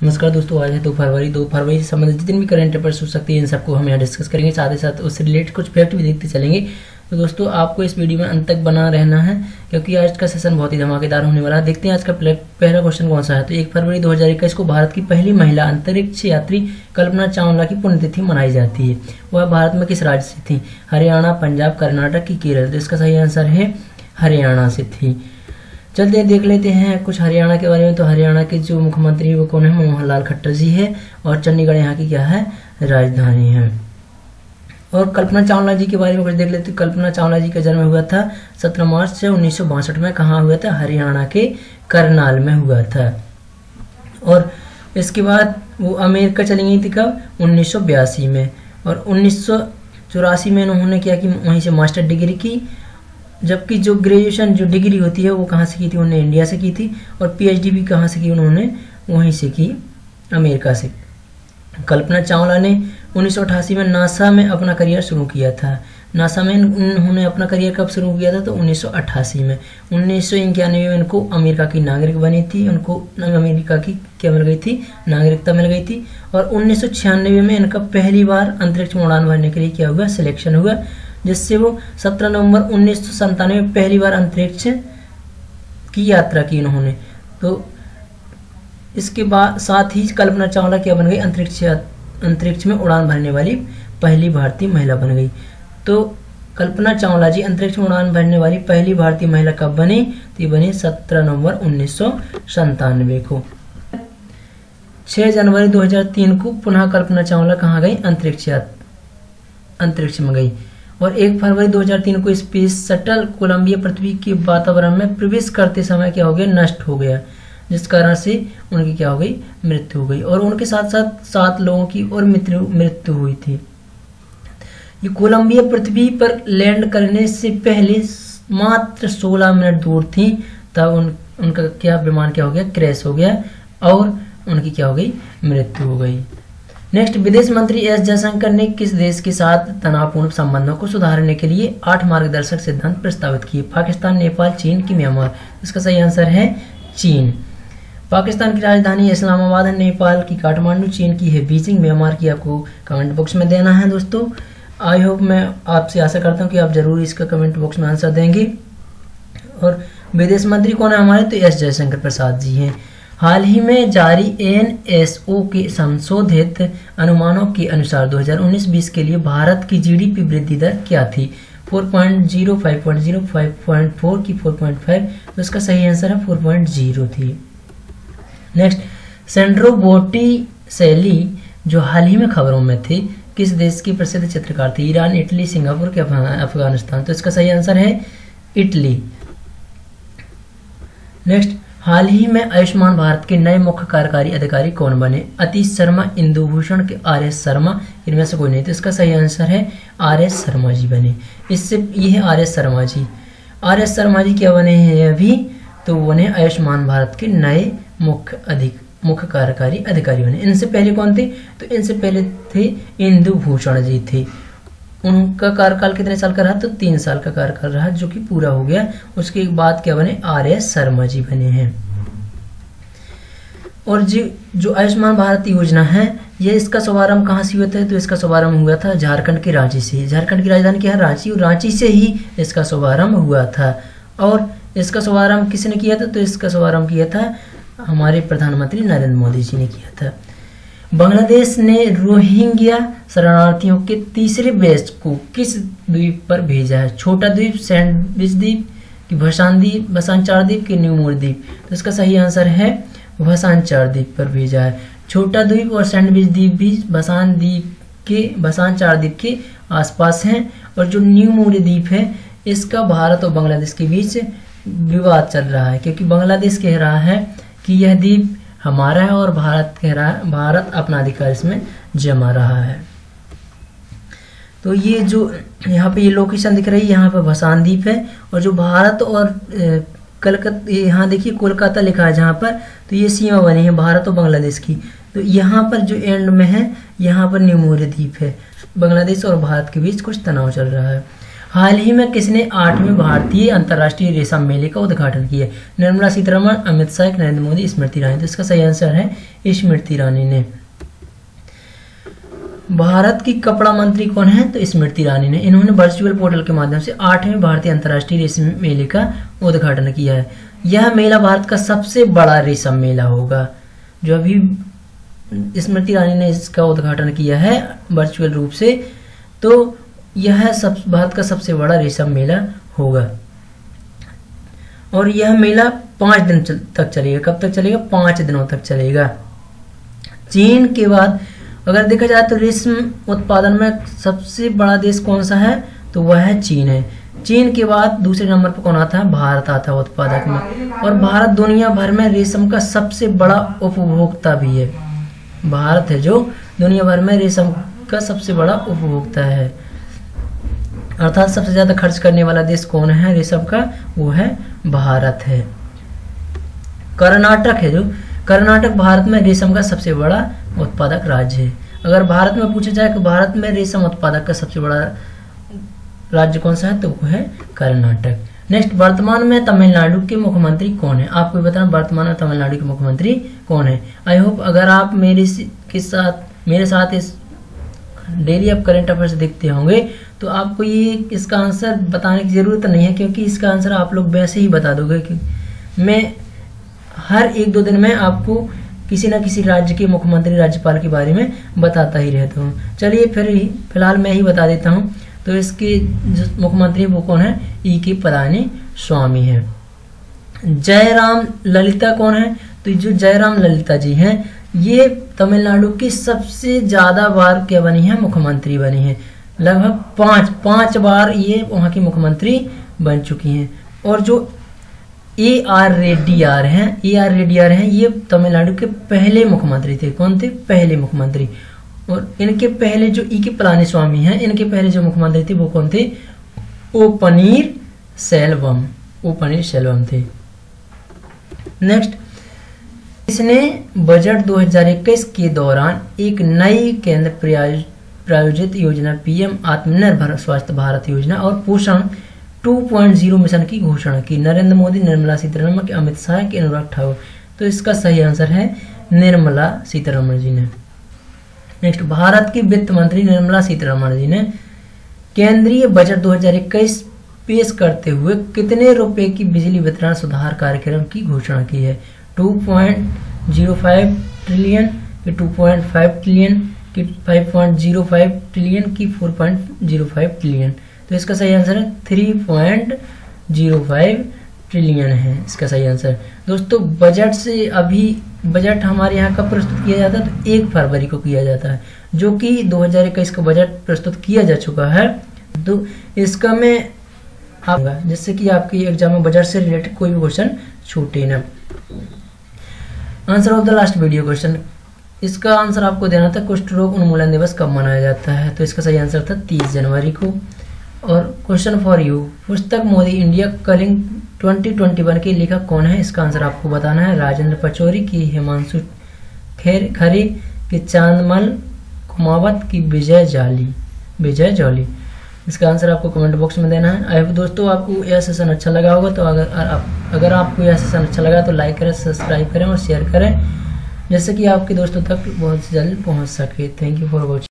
नमस्कार दोस्तों, आज है 2 फरवरी से संबंधित जितने भी करंट अफेयर्स हो सकते हैं इन सबको हम यहाँ डिस्कस करेंगे। साथ ही साथ उससे रिलेटेड कुछ फैक्ट भी देखते चलेंगे। तो दोस्तों आपको इस वीडियो में अंत तक बना रहना है क्योंकि आज का सेशन बहुत ही धमाकेदार होने वाला है। देखते हैं आज का पहला क्वेश्चन कौन सा है। तो 1 फरवरी 2021 को भारत की पहली महिला अंतरिक्ष यात्री कल्पना चावला की पुण्यतिथि मनाई जाती है। वह भारत में किस राज्य से थी? हरियाणा, पंजाब, कर्नाटक की केरल? तो इसका सही आंसर है हरियाणा से थी। चलते देख लेते हैं कुछ हरियाणा के बारे में। तो हरियाणा के जो मुख्यमंत्री वो कौन है? मनोहर लाल खट्टर जी है। और चंडीगढ़ यहाँ की क्या है? राजधानी है। और कल्पना चावला जी के बारे में कुछ देख लेते हैं। कल्पना चावला जी का जन्म हुआ था 17 मार्च 1962 में। कहाँ हुआ था? हरियाणा के करनाल में हुआ था। और इसके बाद वो अमेरिका चली गई थी कब? 1982 में। और 1984 में उन्होंने क्या कि वहीं से मास्टर डिग्री की, जबकि जो ग्रेजुएशन जो डिग्री होती है वो कहाँ से की थी? उन्होंने इंडिया से की थी। और पीएचडी भी कहाँ से की? उन्होंने वहीं से की, अमेरिका से। कल्पना चावला ने 1988 में नासा में अपना करियर शुरू किया था। नासा में उन्होंने अपना करियर कब शुरू किया था? तो 1988 में। 1991 में उनको अमेरिका की नागरिक बनी थी। उनको अमेरिका की क्या मिल गई थी? नागरिकता मिल गई थी। और 1996 में इनका पहली बार अंतरिक्ष में उड़ान भरने के लिए क्या हुआ? सिलेक्शन हुआ, जिससे वो 17 नवंबर 1997 में पहली बार अंतरिक्ष की यात्रा की उन्होंने। तो इसके बाद साथ ही कल्पना चावला क्या बन गई? अंतरिक्ष में उड़ान भरने वाली पहली भारतीय महिला बन गई। तो कल्पना चावला जी अंतरिक्ष में उड़ान भरने वाली पहली भारतीय महिला कब बनी? तो ये बनी 17 नवंबर 1997 को। 6 जनवरी 2003 को पुनः कल्पना चावला कहाँ गई? अंतरिक्ष में गई। और 1 फरवरी 2003 को स्पेस शटल कोलंबिया पृथ्वी के वातावरण में प्रवेश करते समय क्या हो गया? नष्ट हो गया, जिस कारण से उनकी क्या हो गई? मृत्यु हो गई। और उनके साथ साथ 7 लोगों की और मृत्यु हुई थी। ये कोलंबिया पृथ्वी पर लैंड करने से पहले मात्र 16 मिनट दूर थी, तब उनका क्या विमान क्या हो गया? क्रैश हो गया और उनकी क्या हो गई? मृत्यु हो गई। नेक्स्ट, विदेश मंत्री एस जयशंकर ने किस देश के साथ तनावपूर्ण संबंधों को सुधारने के लिए 8 मार्गदर्शक सिद्धांत प्रस्तावित किए? पाकिस्तान, नेपाल, चीन की म्यांमार? इसका सही आंसर है चीन। पाकिस्तान की राजधानी इस्लामाबाद है, नेपाल की काठमांडू, चीन की है बीजिंग, म्यांमार की आपको कमेंट बॉक्स में देना है। दोस्तों आई होप, मैं आपसे आशा करता हूँ कि आप जरूर इसका कमेंट बॉक्स में आंसर देंगे। और विदेश मंत्री कौन है हमारे? तो एस जयशंकर प्रसाद जी हैं। हाल ही में जारी एनएसओ के संशोधित अनुमानों के अनुसार 2019-20 के लिए भारत की जीडीपी वृद्धि दर क्या थी? 4.0, 5.0, 5.4 की 4.5? तो इसका सही आंसर है 4.0 थी। नेक्स्ट, सेंड्रो बोटिसेली जो हाल ही में खबरों में थे, किस देश की प्रसिद्ध चित्रकार थे? ईरान, इटली, सिंगापुर के अफगानिस्तान? तो इसका सही आंसर है इटली। नेक्स्ट, हाल ही में आयुष्मान भारत के नए मुख्य कार्यकारी अधिकारी कौन बने? अतीश शर्मा, इंदुभूषण के आर.एस. शर्मा? इनमें से कोई नहीं। तो इसका सही आंसर है आर.एस. शर्मा जी बने। इससे ये है आर.एस. शर्मा जी। आर.एस. शर्मा जी क्या बने हैं अभी? तो वो बने आयुष्मान भारत के नए मुख्य कार्यकारी अधिकारी बने। इनसे पहले कौन थे? तो इनसे पहले थे इंदुभूषण जी थे। उनका कार्यकाल कितने साल का रहा? तो 3 साल का कार्यकाल रहा, जो कि पूरा हो गया। उसके बाद क्या बने? आर.एस. शर्मा जी बने हैं। और जो आयुष्मान भारत योजना है, ये इसका शुभारंभ कहाँ से हुआ था? तो इसका शुभारंभ हुआ था झारखंड के रांची से। झारखंड की राजधानी क्या है? रांची। और रांची से ही इसका शुभारंभ हुआ था। और इसका शुभारंभ किसने किया था? तो इसका शुभारंभ किया था हमारे प्रधानमंत्री नरेंद्र मोदी जी ने किया था। बांग्लादेश ने रोहिंग्या शरणार्थियों के तीसरे बैच को किस द्वीप पर भेजा है? छोटा द्वीप, सैंडविच द्वीप की भसानचार द्वीप के न्यूमोर द्वीप? तो इसका सही आंसर है भसानचार द्वीप पर भेजा है। छोटा द्वीप और सैंडविच द्वीप भी भसानचार द्वीप के आसपास हैं। और जो न्यूमोर द्वीप है, इसका भारत और बांग्लादेश के बीच विवाद चल रहा है, क्योंकि बांग्लादेश कह रहा है कि यह द्वीप हमारा है और भारत कह रहा है भारत अपना अधिकार इसमें जमा रहा है। तो ये जो यहाँ पे ये लोकेशन दिख रही है, यहाँ पे भसान द्वीप है। और जो भारत और कलकत्ता, यहाँ देखिए कोलकाता लिखा है जहाँ पर, तो ये सीमा बनी है भारत और बांग्लादेश की। तो यहाँ पर जो एंड में है, यहाँ पर न्यूमोर द्वीप है। बांग्लादेश और भारत के बीच कुछ तनाव चल रहा है। हाल ही में किसने 8वें भारतीय अंतर्राष्ट्रीय रेशम मेले का उद्घाटन किया? निर्मला सीतारमण, अमित शाह, नरेंद्र मोदी, स्मृति ईरानी। तो इसका सही आंसर है स्मृति ईरानी ने। भारत की कपड़ा मंत्री कौन है? तो स्मृति ईरानी ने। इन्होंने वर्चुअल पोर्टल के माध्यम से 8वें भारतीय अंतर्राष्ट्रीय रेशम मेले का उद्घाटन किया है। यह मेला भारत का सबसे बड़ा रेशम मेला होगा। जो अभी स्मृति ईरानी ने इसका उद्घाटन किया है वर्चुअल रूप से, तो यह भारत का सबसे बड़ा रेशम मेला होगा। और यह मेला 5 दिन तक चलेगा। कब तक चलेगा? 5 दिनों तक चलेगा। चीन के बाद अगर देखा जाए तो रेशम उत्पादन में सबसे बड़ा देश कौन सा है? तो वह है चीन है। चीन के बाद दूसरे नंबर पर कौन आता है? भारत आता है उत्पादक में। और भारत दुनिया भर में रेशम का सबसे बड़ा उपभोक्ता भी है। भारत है जो दुनिया भर में रेशम का सबसे बड़ा उपभोक्ता है, अर्थात सबसे ज्यादा खर्च करने वाला देश कौन है रेशम का? वो है भारत है। कर्नाटक है जो, कर्नाटक भारत में रेशम का सबसे बड़ा उत्पादक राज्य है। अगर भारत में पूछा जाए कि भारत में रेशम उत्पादक का सबसे बड़ा राज्य कौन सा है, तो वो है कर्नाटक। नेक्स्ट, वर्तमान में तमिलनाडु के मुख्यमंत्री कौन है? आपको बताना वर्तमान में तमिलनाडु के मुख्यमंत्री कौन है। आई होप अगर आप मेरे साथ इस डेली आप करंट अफेयर्स देखते होंगे तो आपको ये इसका आंसर बताने की जरूरत नहीं है, क्योंकि इसका आंसर आप लोग वैसे ही बता दोगे। कि मैं हर 1-2 दिन में आपको किसी न किसी राज्य के मुख्यमंत्री, राज्यपाल के बारे में बताता ही रहता हूँ। चलिए फिलहाल मैं ही बता देता हूँ। तो इसके जो मुख्यमंत्री वो कौन है? E.K. पलानीस्वामी है। जयराम ललिता कौन है? तो जो जयराम ललिता जी हैं, ये तमिलनाडु की सबसे ज्यादा बार क्या बनी है? मुख्यमंत्री बनी है। लगभग 5 बार ये वहां की मुख्यमंत्री बन चुकी हैं। और जो A.R. रेड्डीयार हैं, ये तमिलनाडु के पहले मुख्यमंत्री थे। कौन थे? पहले मुख्यमंत्री। और इनके पहले जो E.K. पलानीस्वामी हैं, इनके पहले जो मुख्यमंत्री थे वो कौन थे? ओ पनीर सेल्वम थे। नेक्स्ट, इसने बजट 2021 के दौरान एक नई केंद्र प्रायोजित योजना PM आत्मनिर्भर स्वास्थ्य भारत योजना और पोषण 2.0 मिशन की घोषणा की। नरेंद्र मोदी, निर्मला सीतारमण, के अमित शाह, के अनुराग ठाकुर। तो इसका सही आंसर है निर्मला सीतारमण जी ने। नेक्स्ट, भारत की वित्त मंत्री निर्मला सीतारमण जी ने केंद्रीय बजट 2021 पेश करते हुए कितने रुपए की बिजली वितरण सुधार कार्यक्रम की घोषणा की है? 2.05 ट्रिलियन, की 2.5 ट्रिलियन, की 5.05 ट्रिलियन, की 4.05 ट्रिलियन। तो इसका सही आंसर है 3.05 ट्रिलियन है इसका सही आंसर। दोस्तों, बजट हमारे यहाँ कब प्रस्तुत किया जाता है? तो 1 फरवरी को किया जाता है, जो कि 2021 का बजट प्रस्तुत किया जा चुका है। तो इसका मैं जिससे कि आपकी एग्जाम में बजट से रिलेटेड कोई भी क्वेश्चन छूटे ना। Answer of the last video question, इसका आंसर आपको देना था कुष्ठ रोग उन्मूलन दिवस कब मनाया जाता है? तो इसका सही आंसर था 30 जनवरी को। और क्वेश्चन फॉर यू, पुस्तक मोदी इंडिया कलिंग 2021 के लेखक कौन है? इसका आंसर आपको बताना है। राजेंद्र पचौरी, की हिमांशु खरे, की चांदमल कुमावत, की विजय जौली। इसका आंसर आपको कमेंट बॉक्स में देना है। आई होप दोस्तों आपको यह सेशन अच्छा लगा होगा। तो अगर आपको यह सेशन अच्छा लगा तो लाइक करें, सब्सक्राइब करें और शेयर करें, जिससे कि आपके दोस्तों तक बहुत जल्द पहुंच सके। Thank you for watching.